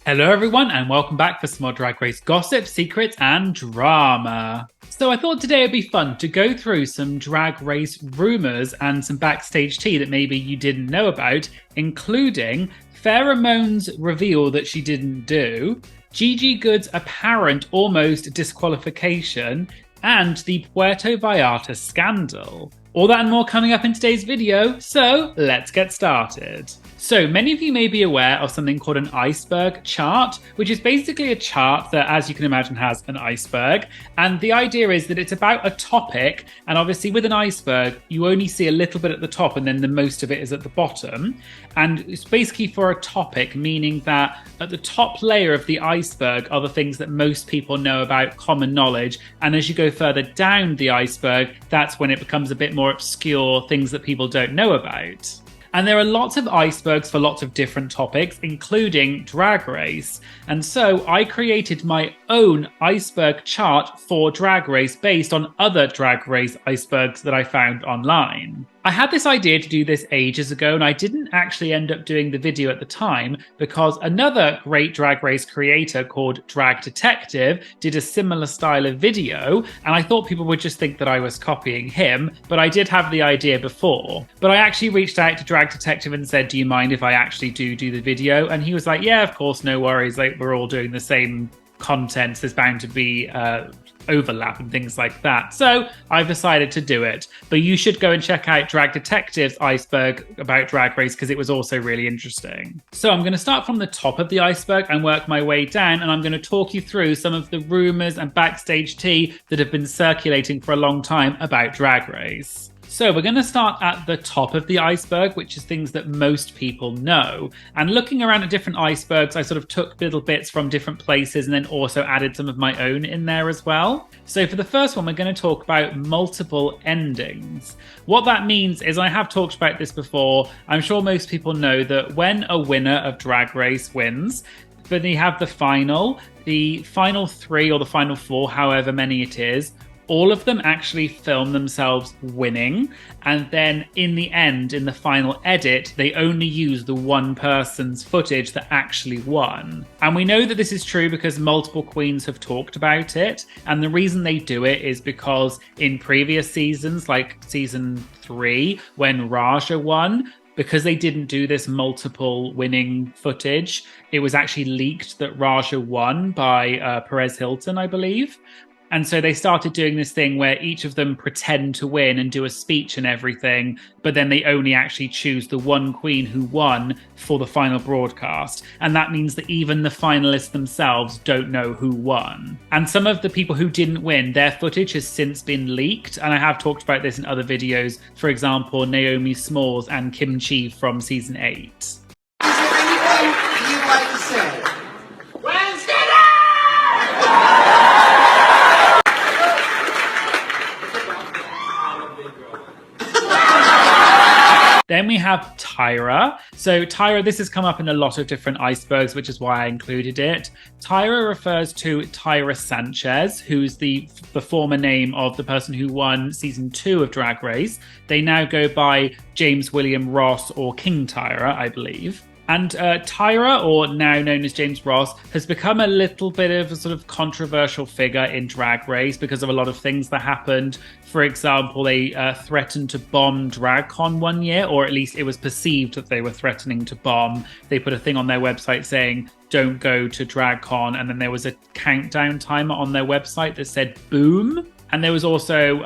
Hello everyone and welcome back for some more Drag Race gossip, secrets and drama. So I thought today would be fun to go through some Drag Race rumours and some backstage tea that maybe you didn't know about, including Farrah Moan's reveal that she didn't do, Gigi Goode's apparent almost disqualification, and the Puerto Vallarta scandal. All that and more coming up in today's video, so let's get started. So many of you may be aware of something called an iceberg chart, which is basically a chart that, as you can imagine, has an iceberg. And the idea is that it's about a topic, and obviously with an iceberg, you only see a little bit at the top and then the most of it is at the bottom. And it's basically for a topic, meaning that at the top layer of the iceberg are the things that most people know about, common knowledge. And as you go further down the iceberg, that's when it becomes a bit more obscure, things that people don't know about. And there are lots of icebergs for lots of different topics, including Drag Race. And so I created my own iceberg chart for Drag Race based on other Drag Race icebergs that I found online. I had this idea to do this ages ago, and I didn't actually end up doing the video at the time because another great Drag Race creator called Drag Detective did a similar style of video, and I thought people would just think that I was copying him, but I did have the idea before. But I actually reached out to Drag Detective and said, do you mind if I actually do the video? And he was like, yeah, of course, no worries, like we're all doing the same content, there's bound to be overlap and things like that. So I've decided to do it. But you should go and check out Drag Detective's iceberg about Drag Race because it was also really interesting. So I'm going to start from the top of the iceberg and work my way down, and I'm going to talk you through some of the rumours and backstage tea that have been circulating for a long time about Drag Race. So we're going to start at the top of the iceberg, which is things that most people know. And looking around at different icebergs, I sort of took little bits from different places and then also added some of my own in there as well. So for the first one, we're going to talk about multiple endings. What that means is, I have talked about this before, I'm sure most people know that when a winner of Drag Race wins, then you have the final three or the final four, however many it is, all of them actually film themselves winning, and then in the end, in the final edit, they only use the one person's footage that actually won. And we know that this is true because multiple queens have talked about it, and the reason they do it is because in previous seasons, like season 3, when Raja won, because they didn't do this multiple winning footage, it was actually leaked that Raja won by Perez Hilton, I believe. And so they started doing this thing where each of them pretend to win and do a speech and everything, but then they only actually choose the one queen who won for the final broadcast. And that means that even the finalists themselves don't know who won. And some of the people who didn't win, their footage has since been leaked. And I have talked about this in other videos. For example, Naomi Smalls and Kim Chi from season 8. Is there anything you'd like to say? Then we have Tyra. So Tyra, this has come up in a lot of different icebergs, which is why I included it. Tyra refers to Tyra Sanchez, who's the former name of the person who won season 2 of Drag Race. They now go by James William Ross or King Tyra, I believe. And Tyra, or now known as James Ross, has become a little bit of a sort of controversial figure in Drag Race because of a lot of things that happened. For example, they threatened to bomb DragCon one year, or at least it was perceived that they were threatening to bomb. They put a thing on their website saying, don't go to DragCon, and then there was a countdown timer on their website that said boom. And there was also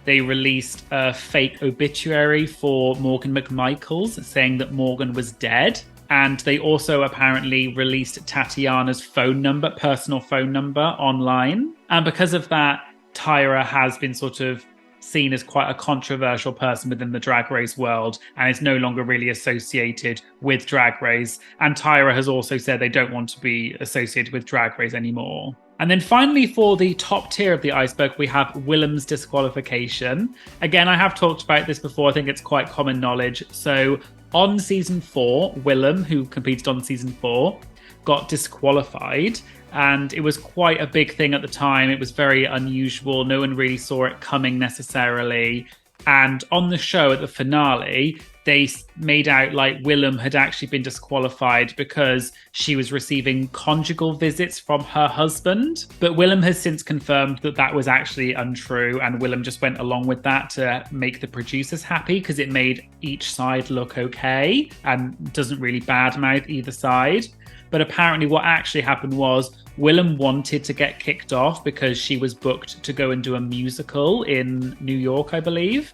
they released a fake obituary for Morgan McMichaels saying that Morgan was dead. And they also apparently released Tatiana's personal phone number online. And because of that, Tyra has been sort of seen as quite a controversial person within the Drag Race world and is no longer really associated with Drag Race. And Tyra has also said they don't want to be associated with Drag Race anymore. And then finally, for the top tier of the iceberg, we have Willam's disqualification. Again, I have talked about this before. I think it's quite common knowledge. So on season 4, Willam, who competed on season 4, got disqualified. And it was quite a big thing at the time. It was very unusual. No one really saw it coming necessarily. And on the show at the finale, they made out like Willam had actually been disqualified because she was receiving conjugal visits from her husband. But Willam has since confirmed that that was actually untrue, and Willam just went along with that to make the producers happy because it made each side look okay and doesn't really badmouth either side. But apparently what actually happened was Willam wanted to get kicked off because she was booked to go and do a musical in New York, I believe.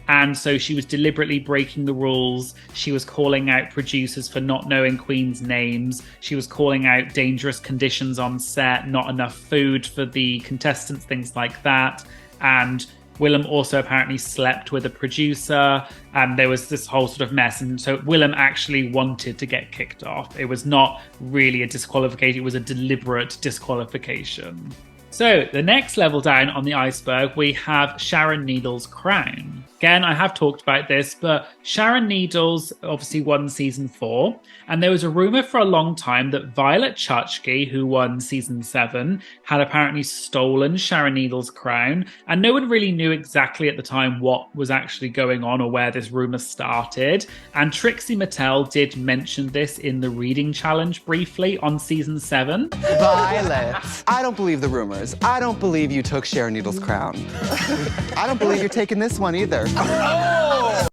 And so she was deliberately breaking the rules. She was calling out producers for not knowing Queen's names. She was calling out dangerous conditions on set, not enough food for the contestants, things like that. And Willam also apparently slept with a producer, and there was this whole sort of mess. And so Willam actually wanted to get kicked off. It was not really a disqualification, it was a deliberate disqualification. So the next level down on the iceberg, we have Sharon Needle's crown. Again, I have talked about this, but Sharon Needle's obviously won season 4. And there was a rumor for a long time that Violet Chachki, who won season 7, had apparently stolen Sharon Needle's crown. And no one really knew exactly at the time what was actually going on or where this rumor started. And Trixie Mattel did mention this in the reading challenge briefly on season 7. Violet, I don't believe the rumors. I don't believe you took Sharon Needle's crown. I don't believe you're taking this one either.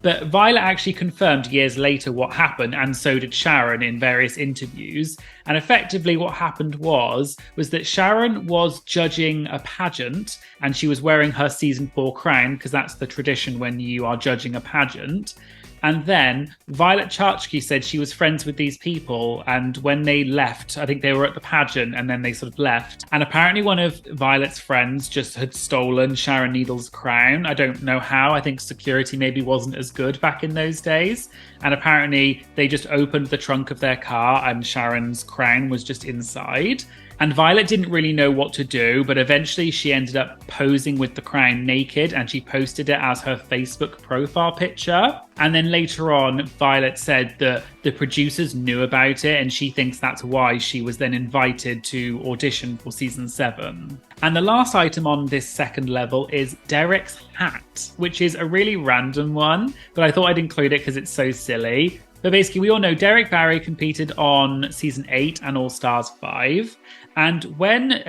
But Violet actually confirmed years later what happened, and so did Sharon in various interviews. And effectively what happened was that Sharon was judging a pageant, and she was wearing her season 4 crown, because that's the tradition when you are judging a pageant. And then Violet Chachki said she was friends with these people, and when they left, I think they were at the pageant and then they sort of left. And apparently one of Violet's friends just had stolen Sharon Needle's crown. I don't know how. I think security maybe wasn't as good back in those days. And apparently they just opened the trunk of their car and Sharon's crown was just inside. And Violet didn't really know what to do, but eventually she ended up posing with the crown naked, and she posted it as her Facebook profile picture. And then later on, Violet said that the producers knew about it, and she thinks that's why she was then invited to audition for season 7. And the last item on this second level is Derrick's hat, which is a really random one, but I thought I'd include it because it's so silly. But basically, we all know Derrick Barry competed on season 8 and All Stars 5. And when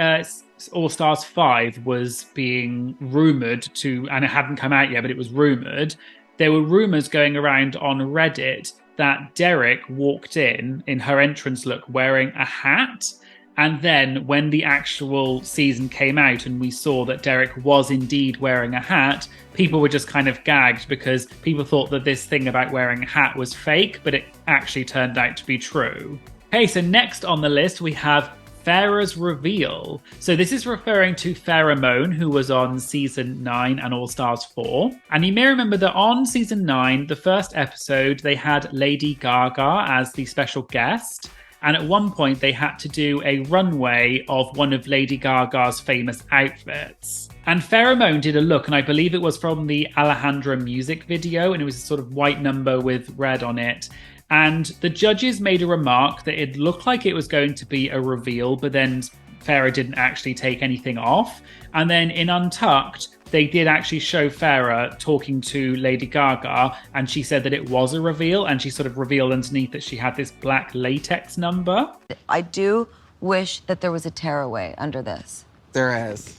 All Stars 5 was being rumoured to, and it hadn't come out yet, but it was rumoured, there were rumours going around on Reddit that Derrick walked in her entrance look wearing a hat. And then when the actual season came out and we saw that Derrick was indeed wearing a hat, people were just kind of gagged because people thought that this thing about wearing a hat was fake, but it actually turned out to be true. Okay, so next on the list we have Farrah's reveal. So this is referring to Farrah Moan, who was on season 9 and All Stars 4. And you may remember that on season 9, the first episode, they had Lady Gaga as the special guest. And at one point, they had to do a runway of one of Lady Gaga's famous outfits. And Farrah Moan did a look, and I believe it was from the Alejandra music video, and it was a sort of white number with red on it. And the judges made a remark that it looked like it was going to be a reveal, but then Farrah didn't actually take anything off. And then in Untucked, they did actually show Farrah talking to Lady Gaga, and she said that it was a reveal, and she sort of revealed underneath that she had this black latex number. I do wish that there was a tearaway under this. There is.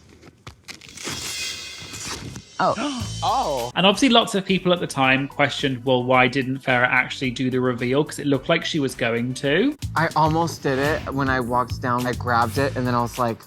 Oh. And obviously lots of people at the time questioned, well, why didn't Farrah actually do the reveal? Because it looked like she was going to. I almost did it. When I walked down, I grabbed it, and then I was like,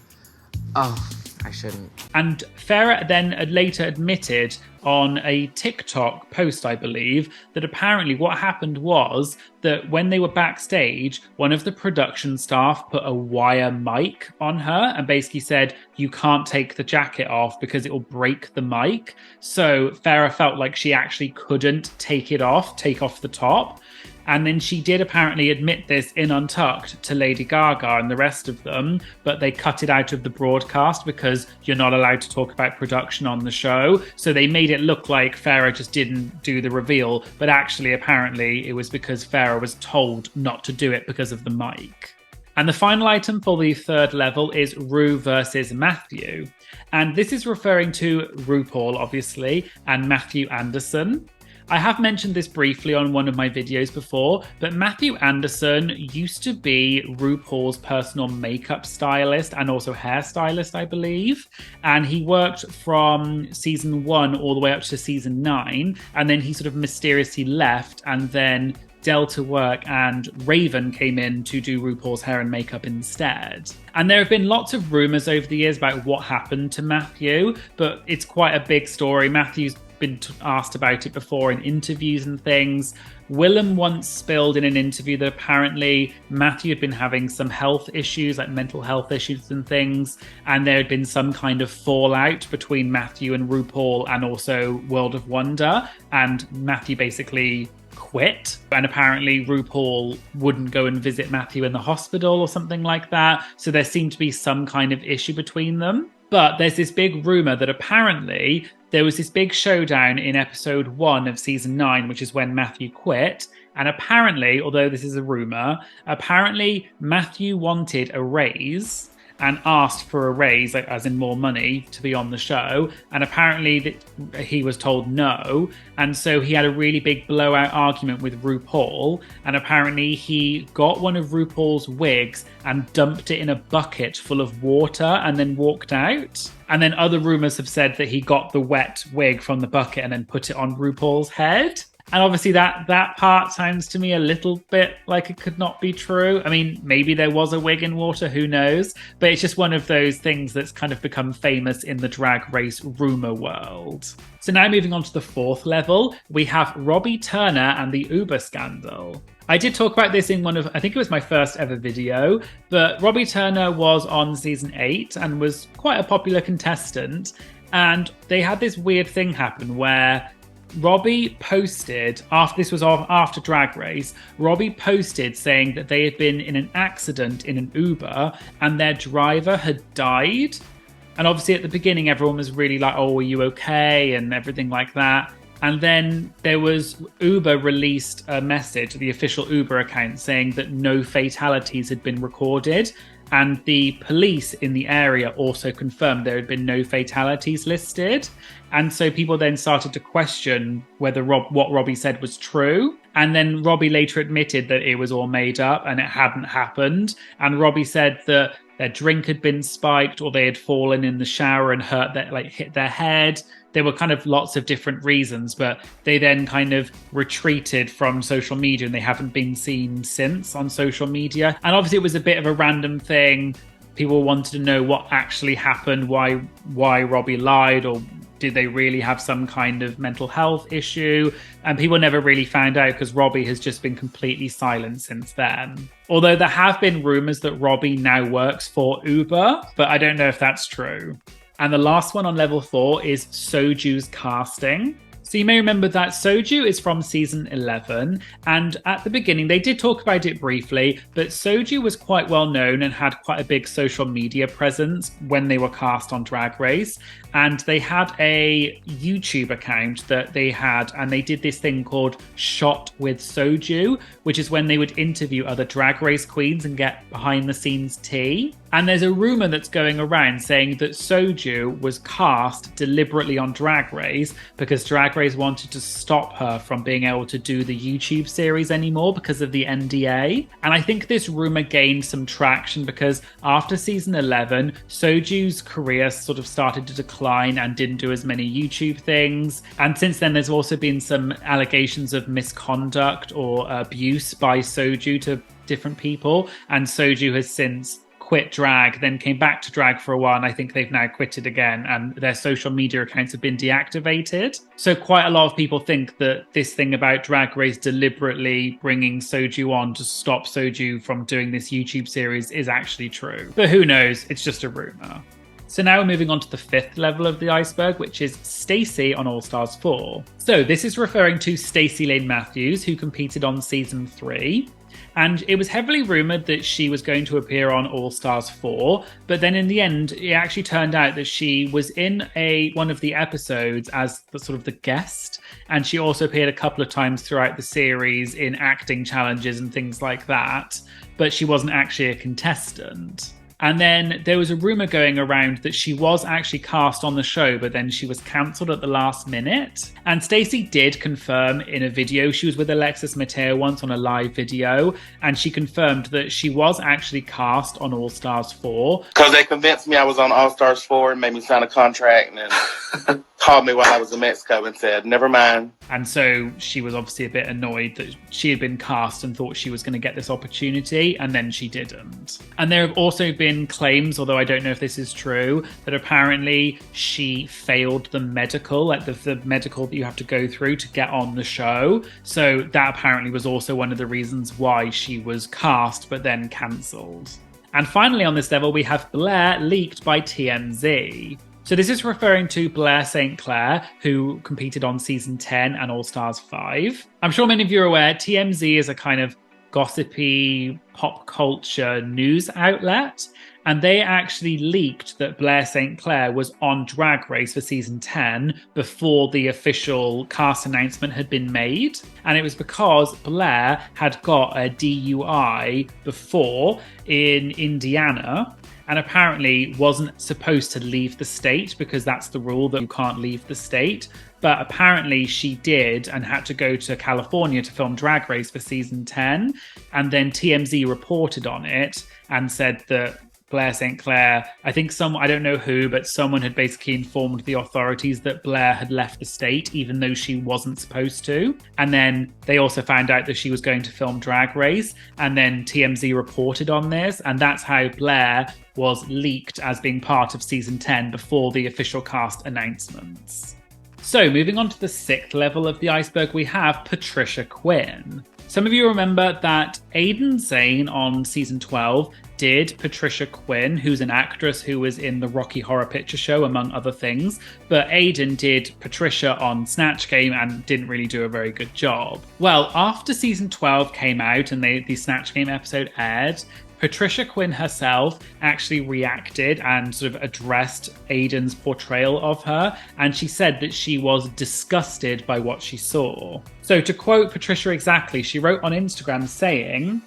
oh, I shouldn't. And Farrah then later admitted on a TikTok post, I believe, that apparently what happened was that when they were backstage, one of the production staff put a wire mic on her and basically said, you can't take the jacket off because it will break the mic. So Farrah felt like she actually couldn't take off the top. And then she did apparently admit this in Untucked to Lady Gaga and the rest of them, but they cut it out of the broadcast because you're not allowed to talk about production on the show. So they made it look like Farrah just didn't do the reveal, but actually apparently it was because Farrah was told not to do it because of the mic. And the final item for the third level is Ru versus Mathu. And this is referring to RuPaul, obviously, and Mathu Andersen. I have mentioned this briefly on one of my videos before, but Mathu Andersen used to be RuPaul's personal makeup stylist and also hairstylist, I believe. And he worked from season 1 all the way up to season 9. And then he sort of mysteriously left, and then Delta work and Raven came in to do RuPaul's hair and makeup instead. And there have been lots of rumors over the years about what happened to Mathu, but it's quite a big story. Matthew's been asked about it before in interviews and things. Willam once spilled in an interview that apparently Mathu had been having some health issues, like mental health issues and things, and there had been some kind of fallout between Mathu and RuPaul and also World of Wonder, and Mathu basically quit, and apparently RuPaul wouldn't go and visit Mathu in the hospital or something like that, so there seemed to be some kind of issue between them. But there's this big rumor that apparently there was this big showdown in episode 1 of season 9, which is when Mathu quit, and apparently, although this is a rumor, apparently Mathu wanted a raise and asked for a raise, like, as in more money, to be on the show. And apparently he was told no. And so he had a really big blowout argument with RuPaul. And apparently he got one of RuPaul's wigs and dumped it in a bucket full of water and then walked out. And then other rumors have said that he got the wet wig from the bucket and then put it on RuPaul's head. And obviously that part sounds to me a little bit like it could not be true. I mean, maybe there was a wig in water, who knows? But it's just one of those things that's kind of become famous in the Drag Race rumor world. So now moving on to the 4th level, we have Robbie Turner and the Uber scandal. I did talk about this in one of, I think it was my first ever video, but Robbie Turner was on season 8 and was quite a popular contestant. And they had this weird thing happen where Robbie posted, after Drag Race, Robbie posted saying that they had been in an accident in an Uber and their driver had died. And obviously at the beginning, everyone was really like, oh, are you okay? And everything like that. And then Uber released a message, the official Uber account, saying that no fatalities had been recorded. And the police in the area also confirmed there had been no fatalities listed. And so people then started to question whether what Robbie said was true. And then Robbie later admitted that it was all made up and it hadn't happened. And Robbie said that their drink had been spiked or they had fallen in the shower and hit their head. There were kind of lots of different reasons, but they then kind of retreated from social media and they haven't been seen since on social media. And obviously it was a bit of a random thing. People wanted to know what actually happened, why Robbie lied, or did they really have some kind of mental health issue? And people never really found out because Robbie has just been completely silent since then. Although there have been rumors that Robbie now works for Uber, but I don't know if that's true. And the last one on level 4 is Soju's casting. So you may remember that Soju is from season 11, and at the beginning they did talk about it briefly, but Soju was quite well known and had quite a big social media presence when they were cast on Drag Race, and they had a YouTube account that they had, and they did this thing called Shot with Soju, which is when they would interview other Drag Race queens and get behind the scenes tea. And there's a rumor that's going around saying that Soju was cast deliberately on Drag Race because Drag Race wanted to stop her from being able to do the YouTube series anymore because of the NDA. And I think this rumor gained some traction because after season 11, Soju's career sort of started to decline and didn't do as many YouTube things. And since then, there's also been some allegations of misconduct or abuse by Soju to different people. And Soju has since quit drag, then came back to drag for a while, and I think they've now quitted again, and their social media accounts have been deactivated. So quite a lot of people think that this thing about Drag Race deliberately bringing Soju on to stop Soju from doing this YouTube series is actually true. But who knows? It's just a rumor. So now we're moving on to the 5th level of the iceberg, which is Stacy on All Stars 4. So this is referring to Stacy Layne Matthews, who competed on season 3. And it was heavily rumoured that she was going to appear on All Stars 4, but then in the end, it actually turned out that she was in one of the episodes as the guest, and she also appeared a couple of times throughout the series in acting challenges and things like that, but she wasn't actually a contestant. And then there was a rumor going around that she was actually cast on the show, but then she was cancelled at the last minute. And Stacy did confirm in a video, she was with Alexis Mateo once on a live video, and she confirmed that she was actually cast on All Stars 4. Because they convinced me I was on All Stars 4 and made me sign a contract and then called me while I was in Mexico and said, never mind. And so she was obviously a bit annoyed that she had been cast and thought she was going to get this opportunity, and then she didn't. And there have also been claims, although I don't know if this is true, that apparently she failed the medical, like the medical that you have to go through to get on the show. So that apparently was also one of the reasons why she was cast but then cancelled. And finally on this level, we have Blair leaked by TMZ. So this is referring to Blair St. who competed on season 10 and All Stars 5. I'm sure many of you are aware, TMZ is a kind of gossipy pop culture news outlet. And they actually leaked that Blair St. was on Drag Race for season 10 before the official cast announcement had been made. And it was because Blair had got a DUI before in Indiana, and apparently wasn't supposed to leave the state because that's the rule that you can't leave the state. But apparently she did and had to go to California to film Drag Race for season 10. And then TMZ reported on it and said that Blair St. I think I don't know who, but someone had basically informed the authorities that Blair had left the state, even though she wasn't supposed to. And then they also found out that she was going to film Drag Race. And then TMZ reported on this. And that's how Blair was leaked as being part of season 10 before the official cast announcements. So moving on to the 6th level of the iceberg, we have Patricia Quinn. Some of you remember that Aiden Zhane on season 12 did Patricia Quinn, who's an actress who was in the Rocky Horror Picture Show, among other things. But Aiden did Patricia on Snatch Game and didn't really do a very good job. Well, after season 12 came out and the Snatch Game episode aired, Patricia Quinn herself actually reacted and sort of addressed Aiden's portrayal of her, and she said that she was disgusted by what she saw. So to quote Patricia exactly, she wrote on Instagram saying,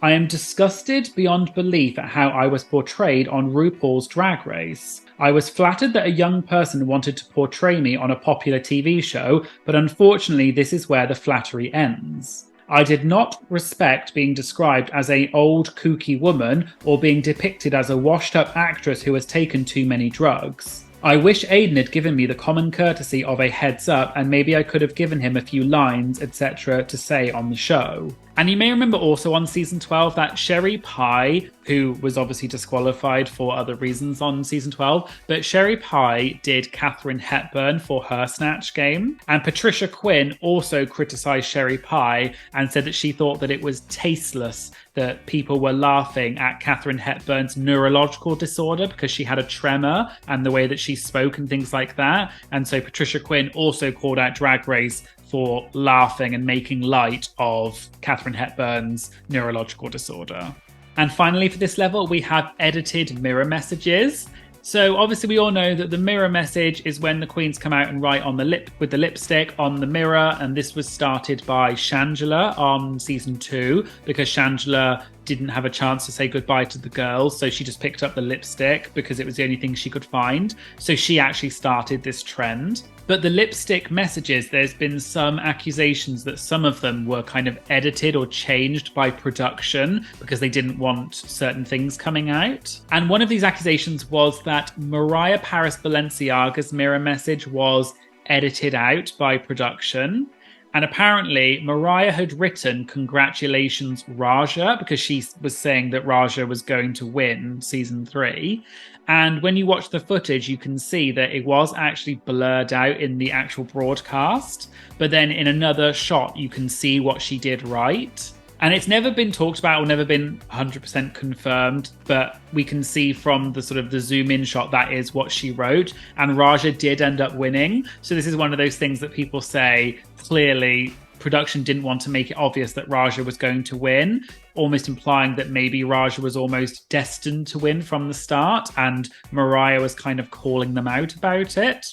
"I am disgusted beyond belief at how I was portrayed on RuPaul's Drag Race. I was flattered that a young person wanted to portray me on a popular TV show, but unfortunately this is where the flattery ends. I did not respect being described as an old kooky woman or being depicted as a washed-up actress who has taken too many drugs. I wish Aiden had given me the common courtesy of a heads up, and maybe I could have given him a few lines, etc. to say on the show." And you may remember also on season 12 that Sherry Pie, who was obviously disqualified for other reasons on season 12, but Sherry Pie did Katharine Hepburn for her Snatch Game. And Patricia Quinn also criticised Sherry Pie and said that she thought that it was tasteless that people were laughing at Katharine Hepburn's neurological disorder because she had a tremor and the way that she spoke and things like that. And so Patricia Quinn also called out Drag Race for laughing and making light of Katharine Hepburn's neurological disorder. And finally, for this level, we have edited mirror messages. So obviously we all know that the mirror message is when the queens come out and write on the lip with the lipstick on the mirror. And this was started by Shangela on season 2 because Shangela didn't have a chance to say goodbye to the girls. So she just picked up the lipstick because it was the only thing she could find. So she actually started this trend. But the lipstick messages, there's been some accusations that some of them were kind of edited or changed by production because they didn't want certain things coming out. And one of these accusations was that Mariah Paris Balenciaga's mirror message was edited out by production. And apparently Mariah had written "Congratulations, Raja," because she was saying that Raja was going to win season 3. And when you watch the footage, you can see that it was actually blurred out in the actual broadcast. But then in another shot, you can see what she did right. And it's never been talked about or never been 100% confirmed, but we can see from the sort of the zoom in shot that is what she wrote. And Raja did end up winning. So this is one of those things that people say clearly production didn't want to make it obvious that Raja was going to win, almost implying that maybe Raja was almost destined to win from the start and Mariah was kind of calling them out about it.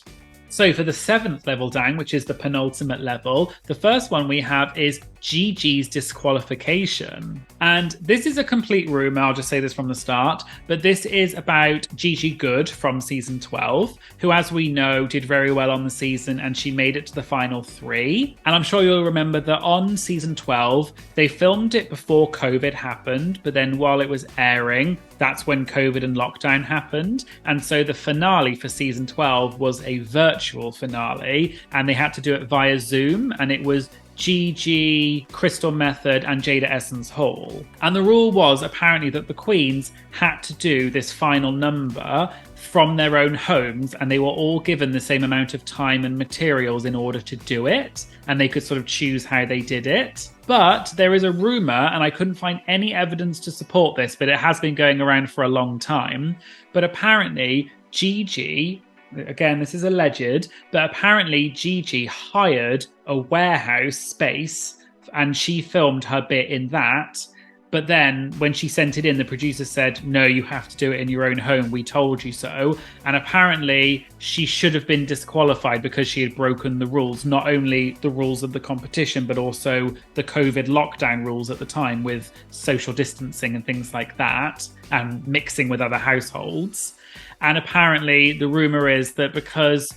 So for the 7th level down, which is the penultimate level, the first one we have is Gigi's disqualification. And this is a complete rumor, I'll just say this from the start, but this is about Gigi Goode from season 12, who, as we know, did very well on the season and she made it to the final 3. And I'm sure you'll remember that on season 12, they filmed it before COVID happened, but then while it was airing, that's when COVID and lockdown happened. And so the finale for season 12 was a virtual finale, and they had to do it via Zoom, and it was Gigi, Crystal Method, and Jada Essence Hall. And the rule was apparently that the queens had to do this final number from their own homes, and they were all given the same amount of time and materials in order to do it, and they could sort of choose how they did it. But there is a rumor, and I couldn't find any evidence to support this, but it has been going around for a long time. But apparently Gigi, again, this is alleged, but apparently Gigi hired a warehouse space and she filmed her bit in that. But then when she sent it in, the producer said, no, you have to do it in your own home. We told you so. And apparently she should have been disqualified because she had broken the rules, not only the rules of the competition, but also the COVID lockdown rules at the time with social distancing and things like that, and mixing with other households. And apparently the rumor is that because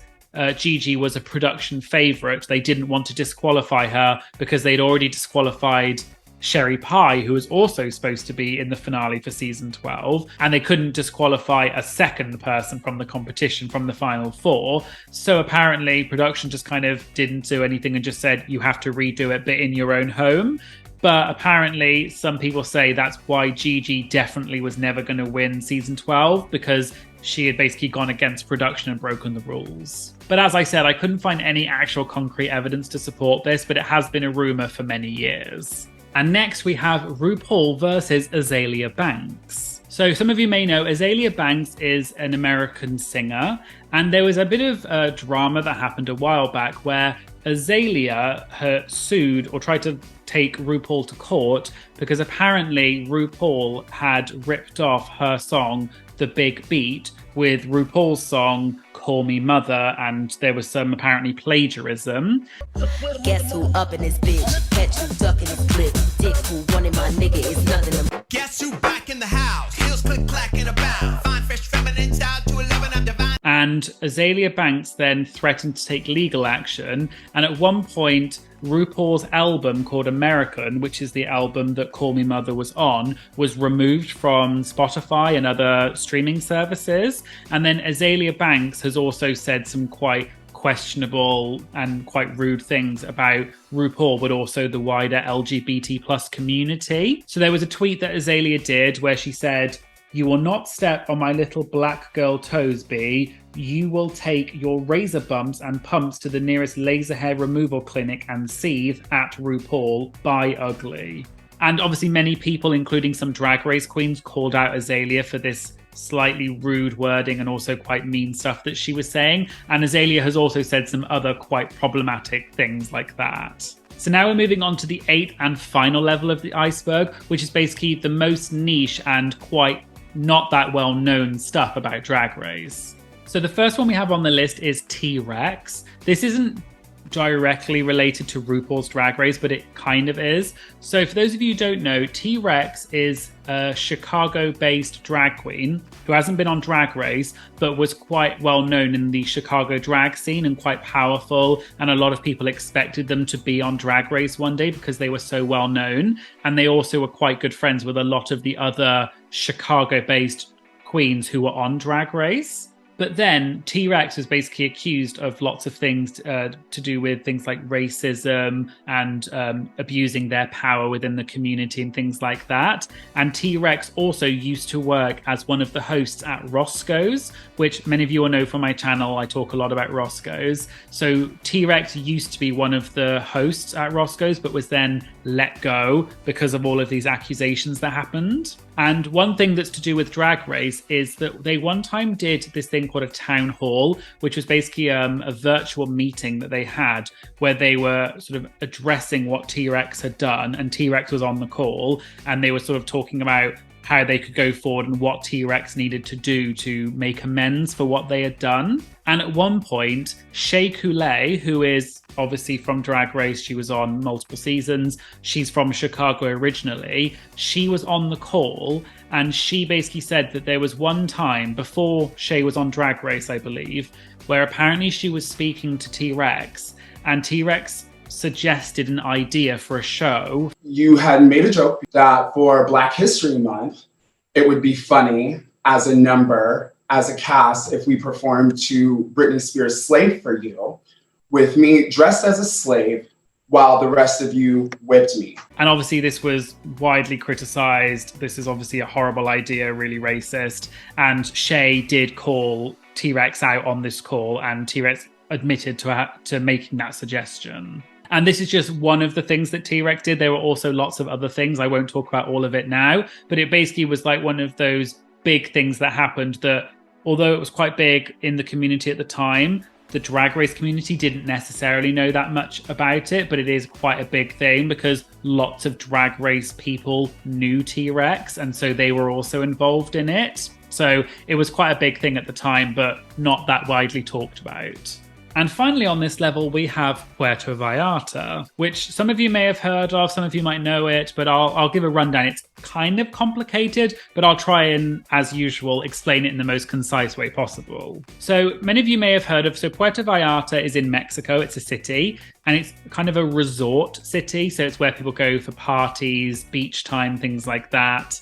Gigi was a production favorite, they didn't want to disqualify her because they'd already disqualified Sherry Pie, who was also supposed to be in the finale for season 12, and they couldn't disqualify a second person from the competition from the final 4. So apparently production just kind of didn't do anything and just said, you have to redo it, but in your own home. But apparently some people say that's why Gigi definitely was never going to win season 12, because she had basically gone against production and broken the rules. But as I said, I couldn't find any actual concrete evidence to support this, but it has been a rumor for many years. And next we have RuPaul versus Azealia Banks. So some of you may know Azealia Banks is an American singer, and there was a bit of drama that happened a while back where Azealia sued or tried to take RuPaul to court because apparently RuPaul had ripped off her song The Big Beat with RuPaul's song Call Me Mother, and there was some apparently plagiarism. Guess who up in this bitch? Catch you ducking this clip. Dick who wanted my nigga is nothing. Guess who back in the house? Heels click clack in a bound. Fine fresh feminine child to 11 I'm divine. And Azealia Banks then threatened to take legal action, and at one point RuPaul's album called American, which is the album that Call Me Mother was on, was removed from Spotify and other streaming services. And then Azealia Banks has also said some quite questionable and quite rude things about RuPaul, but also the wider LGBT plus community. So there was a tweet that Azealia did where she said, "You will not step on my little black girl toes, B. You will take your razor bumps and pumps to the nearest laser hair removal clinic and seethe at RuPaul. Bye, ugly." And obviously many people, including some Drag Race queens, called out Azealia for this slightly rude wording and also quite mean stuff that she was saying. And Azealia has also said some other quite problematic things like that. So now we're moving on to the 8th and final level of the iceberg, which is basically the most niche and quite not that well known stuff about Drag Race. So the first one we have on the list is T-Rex. This isn't directly related to RuPaul's Drag Race, but it kind of is. So for those of you who don't know, T-Rex is a Chicago-based drag queen who hasn't been on Drag Race, but was quite well known in the Chicago drag scene and quite powerful. And a lot of people expected them to be on Drag Race one day because they were so well known. And they also were quite good friends with a lot of the other Chicago-based queens who were on Drag Race. But then T-Rex was basically accused of lots of things to do with things like racism and abusing their power within the community and things like that. And T-Rex also used to work as one of the hosts at Roscoe's, which many of you will know from my channel. I talk a lot about Roscoe's. So T-Rex used to be one of the hosts at Roscoe's, but was then let go because of all of these accusations that happened. And one thing that's to do with Drag Race is that they one time did this thing called a town hall, which was basically a virtual meeting that they had where they were sort of addressing what T-Rex had done, and T-Rex was on the call, and they were sort of talking about how they could go forward and what T-Rex needed to do to make amends for what they had done. And at one point, Shea Coulee, who is obviously from Drag Race, she was on multiple seasons, she's from Chicago originally, she was on the call and she basically said that there was one time before Shea was on Drag Race, I believe, where apparently she was speaking to T-Rex and T-Rex suggested an idea for a show. You had made a joke that for Black History Month, it would be funny as a number, as a cast, if we performed to Britney Spears' Slave for You, with me dressed as a slave while the rest of you whipped me. And obviously this was widely criticized. This is obviously a horrible idea, really racist. And Shea did call T-Rex out on this call and T-Rex admitted to making that suggestion. And this is just one of the things that T-Rex did. There were also lots of other things. I won't talk about all of it now, but it basically was like one of those big things that happened that, although it was quite big in the community at the time, the Drag Race community didn't necessarily know that much about it, but it is quite a big thing because lots of Drag Race people knew T-Rex, and so they were also involved in it. So it was quite a big thing at the time, but not that widely talked about. And finally on this level, we have Puerto Vallarta, which some of you may have heard of, some of you might know it, but I'll give a rundown. It's kind of complicated, but I'll try and, as usual, explain it in the most concise way possible. So many of you may have heard of, Puerto Vallarta is in Mexico. It's a city, and it's kind of a resort city. So it's where people go for parties, beach time, things like that.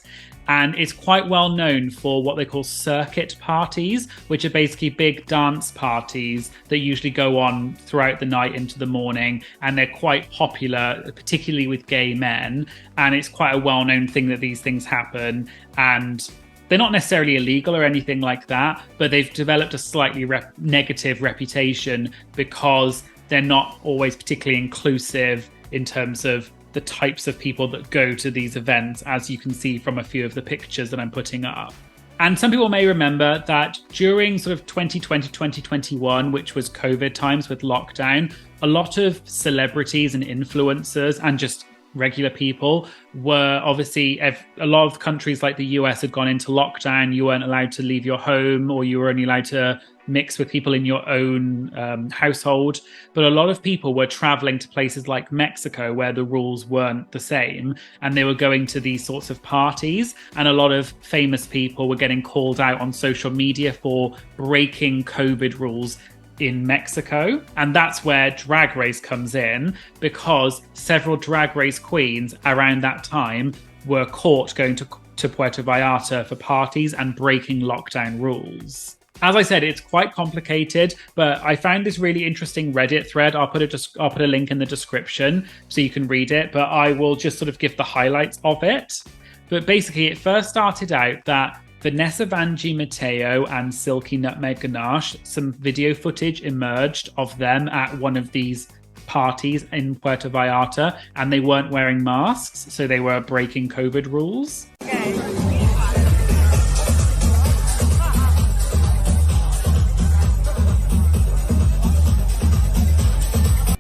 And it's quite well known for what they call circuit parties, which are basically big dance parties that usually go on throughout the night into the morning. And they're quite popular, particularly with gay men. And it's quite a well-known thing that these things happen. And they're not necessarily illegal or anything like that, but they've developed a slightly negative reputation because they're not always particularly inclusive in terms of the types of people that go to these events, as you can see from a few of the pictures that I'm putting up. And some people may remember that during sort of 2020, 2021, which was COVID times with lockdown, a lot of celebrities and influencers and just regular people were obviously, a lot of countries like the US had gone into lockdown. You weren't allowed to leave your home, or you were only allowed to mix with people in your own household. But a lot of people were traveling to places like Mexico where the rules weren't the same, and they were going to these sorts of parties. And a lot of famous people were getting called out on social media for breaking COVID rules in Mexico. And that's where Drag Race comes in, because several Drag Race queens around that time were caught going to Puerto Vallarta for parties and breaking lockdown rules. As I said, it's quite complicated, but I found this really interesting Reddit thread. I'll put a link in the description so you can read it, but I will just sort of give the highlights of it. But basically, it first started out that Vanessa Vanjie Mateo and Silky Nutmeg Ganache, some video footage emerged of them at one of these parties in Puerto Vallarta, and they weren't wearing masks, so they were breaking COVID rules.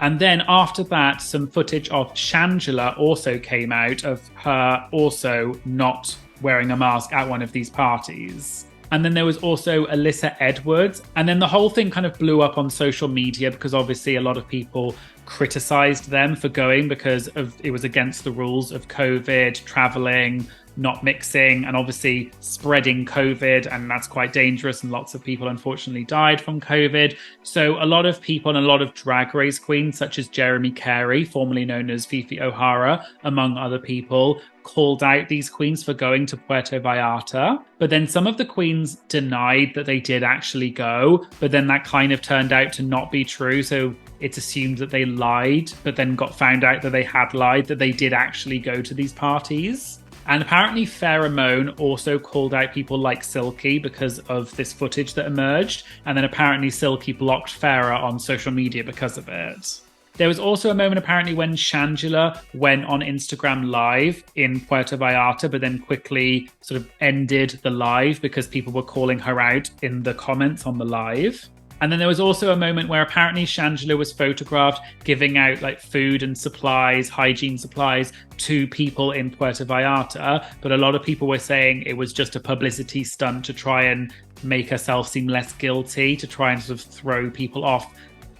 And then after that, some footage of Shangela also came out of her also not wearing a mask at one of these parties. And then there was also Alyssa Edwards. And then the whole thing kind of blew up on social media because obviously a lot of people criticized them for going because it was against the rules of COVID, traveling, not mixing, and obviously spreading COVID, and that's quite dangerous, and lots of people unfortunately died from COVID. So a lot of people and a lot of Drag Race queens, such as Jeremy Carey, formerly known as Fifi O'Hara, among other people, called out these queens for going to Puerto Vallarta. But then some of the queens denied that they did actually go, but then that kind of turned out to not be true. So it's assumed that they lied, but then got found out that they had lied, that they did actually go to these parties. And apparently Farrah Moan also called out people like Silky because of this footage that emerged. And then apparently Silky blocked Farrah on social media because of it. There was also a moment apparently when Shangela went on Instagram Live in Puerto Vallarta, but then quickly sort of ended the live because people were calling her out in the comments on the live. And then there was also a moment where apparently Shangela was photographed giving out like food and supplies, hygiene supplies to people in Puerto Vallarta. But a lot of people were saying it was just a publicity stunt to try and make herself seem less guilty, to try and sort of throw people off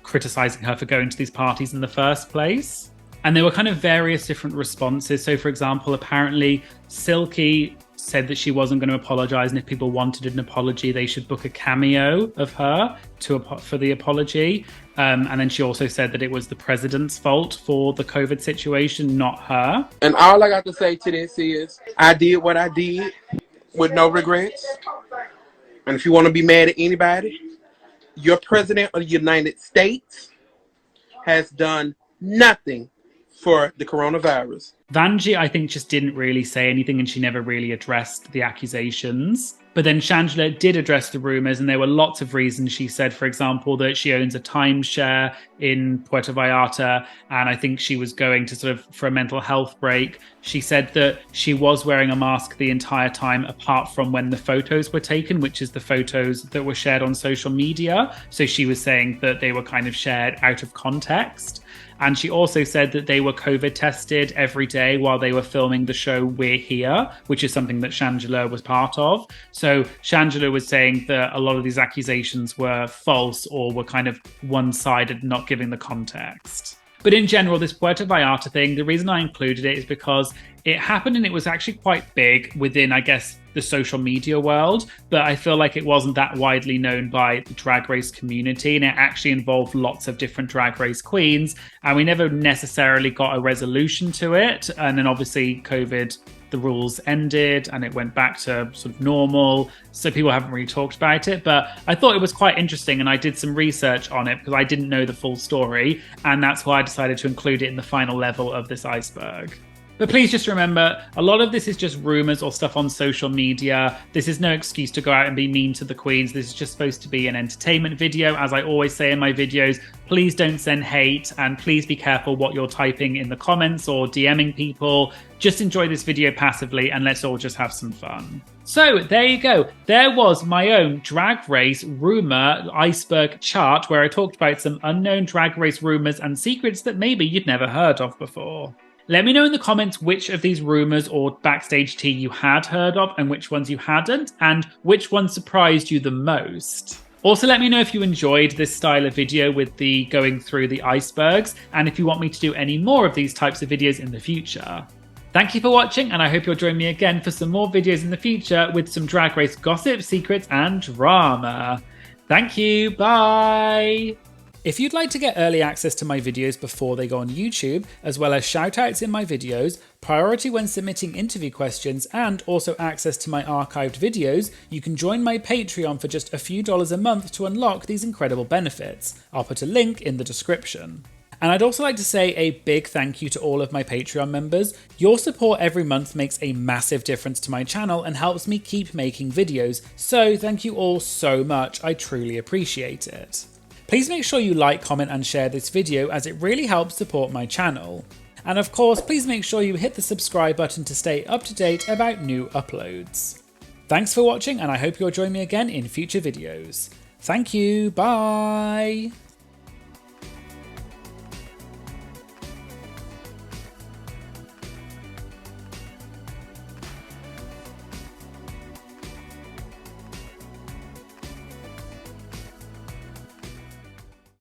criticizing her for going to these parties in the first place. And there were kind of various different responses. So, for example, apparently Silky said that she wasn't going to apologize, and if people wanted an apology, they should book a cameo of her for the apology. And then she also said that it was the president's fault for the COVID situation, not her. And all I got to say to this is, I did what I did with no regrets. And if you want to be mad at anybody, your president of the United States has done nothing for the coronavirus. Vanjie, I think, just didn't really say anything, and she never really addressed the accusations. But then Shangela did address the rumors, and there were lots of reasons. She said, for example, that she owns a timeshare in Puerto Vallarta, and I think she was going to sort of for a mental health break. She said that she was wearing a mask the entire time, apart from when the photos were taken, which is the photos that were shared on social media. So she was saying that they were kind of shared out of context. And she also said that they were COVID tested every day while they were filming the show We're Here, which is something that Shangela was part of. So Shangela was saying that a lot of these accusations were false or were kind of one-sided, not giving the context. But in general, this Puerto Vallarta thing, the reason I included it is because it happened and it was actually quite big within, I guess, the social media world. But I feel like it wasn't that widely known by the Drag Race community. And it actually involved lots of different Drag Race queens. And we never necessarily got a resolution to it. And then obviously COVID, the rules ended and it went back to sort of normal. So people haven't really talked about it. But I thought it was quite interesting, and I did some research on it because I didn't know the full story. And that's why I decided to include it in the final level of this iceberg. But please just remember, a lot of this is just rumors or stuff on social media. This is no excuse to go out and be mean to the queens. This is just supposed to be an entertainment video. As I always say in my videos, please don't send hate, and please be careful what you're typing in the comments or DMing people. Just enjoy this video passively and let's all just have some fun. So there you go. There was my own Drag Race rumor iceberg chart where I talked about some unknown Drag Race rumors and secrets that maybe you'd never heard of before. Let me know in the comments which of these rumors or backstage tea you had heard of and which ones you hadn't, and which one surprised you the most. Also, let me know if you enjoyed this style of video with the going through the icebergs, and if you want me to do any more of these types of videos in the future. Thank you for watching, and I hope you'll join me again for some more videos in the future with some Drag Race gossip, secrets, and drama. Thank you, bye! If you'd like to get early access to my videos before they go on YouTube, as well as shoutouts in my videos, priority when submitting interview questions, and also access to my archived videos, you can join my Patreon for just a few dollars a month to unlock these incredible benefits. I'll put a link in the description. And I'd also like to say a big thank you to all of my Patreon members. Your support every month makes a massive difference to my channel and helps me keep making videos, so thank you all so much, I truly appreciate it. Please make sure you like, comment and share this video as it really helps support my channel. And of course, please make sure you hit the subscribe button to stay up to date about new uploads. Thanks for watching, and I hope you'll join me again in future videos. Thank you, bye!